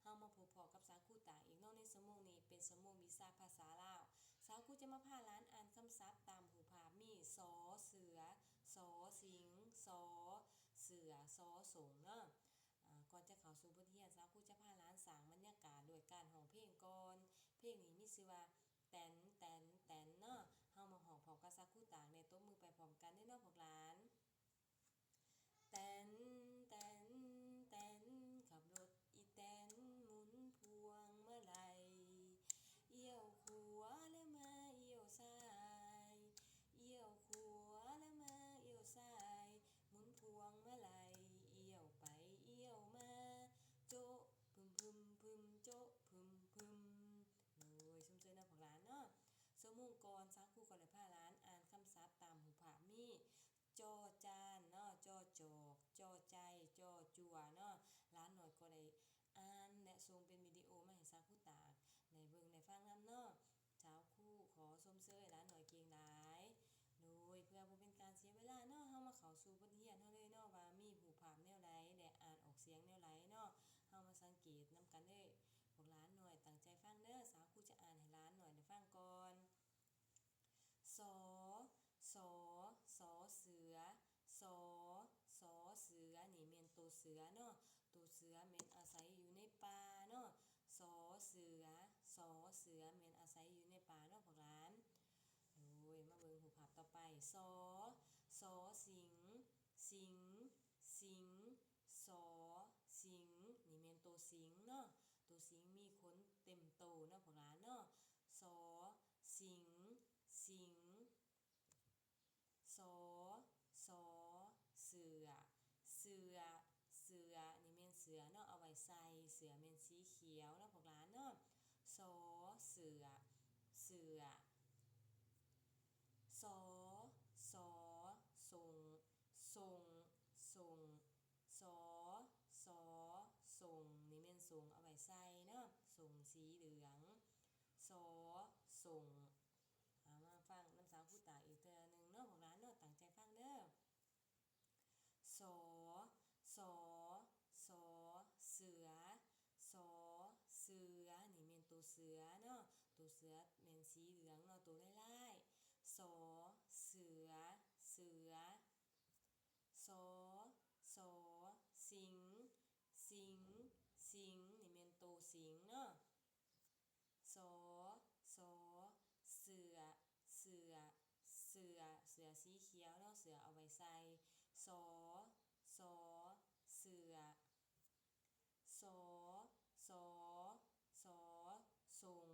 เฮามาพบพอกับสาวคู่ต่างอีกเนาะในชั่วโมงนี้เป็นชั่วโมงวิชาภาษาลาวสาวคู่จะมาพาล้านอ่านคำศัพท์ตามหูภาพมีสอเสือสอสิงสอเสือสอสงเนาะก่อนจะเข้าสู่บทเรียนสาวคู่จะพาล้านสร้างบรรยากาศโดยการร้องเพลงก่อนเพลงนี้มีชื่อว่าแตนแตนแตนเนาะเฮามาร้องพร้อมกับสาวคู่ต่างในตบมือไปพร้อมกันเนาะพวกหลานแตนแตนแตนขับรถอีแตนหมุนพวงมาลัยเอี่ยวขวาแล้วมาเอี่ยวซ้ายเอี่ยวขวาแล้วมาเอี่ยวซ้ายหมุนพวงมาลัยเอี่ยวไปเอี่ยวมาโจะพึมพึมพึมโจะพึมพึมโอ้ยชุ่มเชยนะพวกหลานเนาะสมุงกรซักคู่ก่อนเลยพาล้านอ่านคำศัพท์ตามหูผามีจอจานเนาะจอจอกจอใจจอจัวเนาะร้านหน่อยก็ได้อ่านและส่งเป็นวิดีโอมาให้ซักคู่ตากในเบิ่งในฟังนำเนาะเช้าคู่ขอชมเชยร้านหน่อยเก่งหลายโดยเพื่อบ่เป็นการเสียเวลาเนาะเฮามาเข้าสู่บทเรียนเฮาเลยเนาะว่ามีหูภาพแนวใดและอ่านออกเสียงแนวใดเนาะเฮามาสังเกตนำกันเด้อพวกร้านหน่อยตั้งใจฟังเด้อสาวคู่จะอ่านให้ร้านหน่อยได้ฟังก่อนสอสอสอเสือสอสอเสือนี่แม่นตัวเสือเนาะตัวเสือแม่นอาศัยอยู่ในป่าเนาะสอเสือสอเสือแม่นอาศัยอยู่ในป่าเนาะพวกหลานโอ้ยมาเบิ่งหูภาพต่อไปสอสอสิงสิงสิงสอสิงนี่แม่นตัวสิงเนาะตัวสิงมีขนเต็มโตเนาะพวกหลานเนาะสอสิงสิงสอสอเสือเสือเสือนี่แม่นเสือเนาะเอาไว้ใส่เสือแม่นสีเขียวเนาะพวกหลานเนาะสอเสือเสือสอสอส่งส่งส่งสอสอส่งนี่แม่นส่งเอาไว้ใส่เนาะส่งสีเหลืองสอส่งมาฟังน้ำสาวผู้ตาอีกเตือนหนึ่งเนาะของร้านเนาะตั้งใจฟังเด้อสอสอสอเสือสอเสือนี่เมนตัวเสือเนาะตัวเสือเมนสีเหลืองเนาะตัวไล่ๆสอเสือเสือสอสอสิงสิงสิงนี่เมนตัวสิงเนาะสอสอเสือเสือเสือเสือสีเขียวเนาะเสือเอาไว้ใส่สอสอเสือสอสอสอส่ง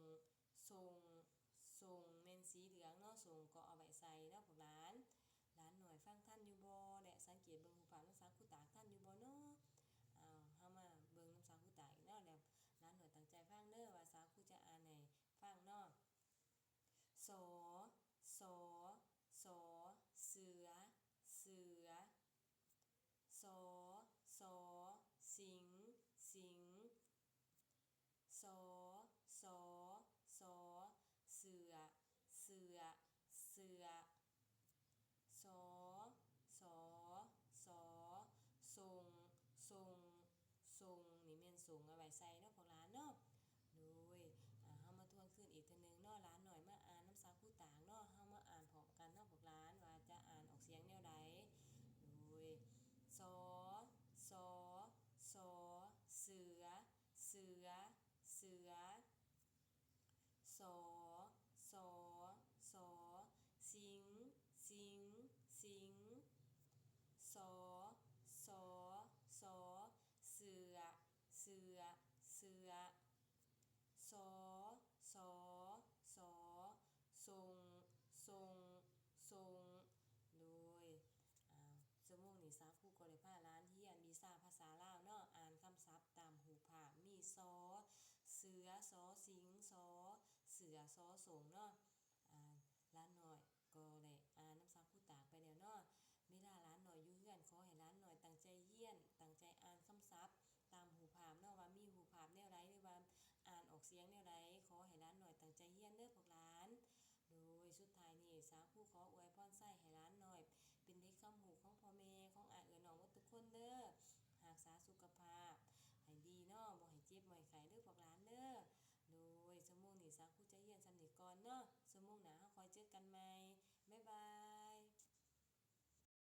ส่งส่งเมนสีเหลืองเนาะส่งก็เอาไว้ใส่เนาะพวกร้านหน่อยฟังท่านอยู่บ่และสังเกตเบิ่งหูฟังน้ำสาคู่ตาท่านอยู่บ่เนาะเฮามาเบิ่งน้ำสาคู่ตาอีกเนาะแล้วร้านหน่อยตั้งใจฟังเด้อว่าสาคู่จะอ่านให้ฟังเนาะสอสอสอเสือเสือสอสอสิงสิงสอสอสอเสือเสือเสือสอสอสอส่งส่งส่งนี่แม่นส่งเอาไว้ใส่เนาะพวกหลานเนาะโดยเฮามาทวนขึ้นอีกทีนึงเนาะร้านหน่อยมาอ่านน้ำสาคู่ต่างเนาะเฮามาอ่านพร้อมกันเนาะพวกร้านว่าจะอ่านออกเสียงแนวใดโดยสอสอสอเสือเสือเสือสอสอสอสิงสิงสิงสอสอสอเสือเสือเสือสอสอสอส่งส่งส่งโดยชั่วโมงนี้สาวคู่ก็เลยพาล้านเฮียนมีซาภาษาลาวเนาะอ่านคำศัพท์ตามหูผามีสอเสือสอสิงสอเสือสอส่งเนาะล้านหน่อยก็เลยอ่านน้ำสาวคู่ตากไปแล้วเนาะไม่ได้ร้านหน่อยอยู่เฮือนขอให้ร้านหน่อยตั้งใจเฮียนตั้งใจอ่านคำศัพท์ตามหูผามเนาะว่ามีหูผามแนวไรหรือว่าอ่านออกเสียงแนวไรขอให้ร้านหน่อยตั้งใจเฮียนเด้อพวกร้านโดยสุดท้ายนี่สาวผู้ขออวยพรใส่ให้ร้านหน่อยเป็นเด็กคำหูของพ่อแม่ของอาเอ๋อน้องว่าทุกคนเด้อหากษาสุขภาพให้ดีเนาะบ่ให้เจ็บบ่ให้ไข้ กันไหม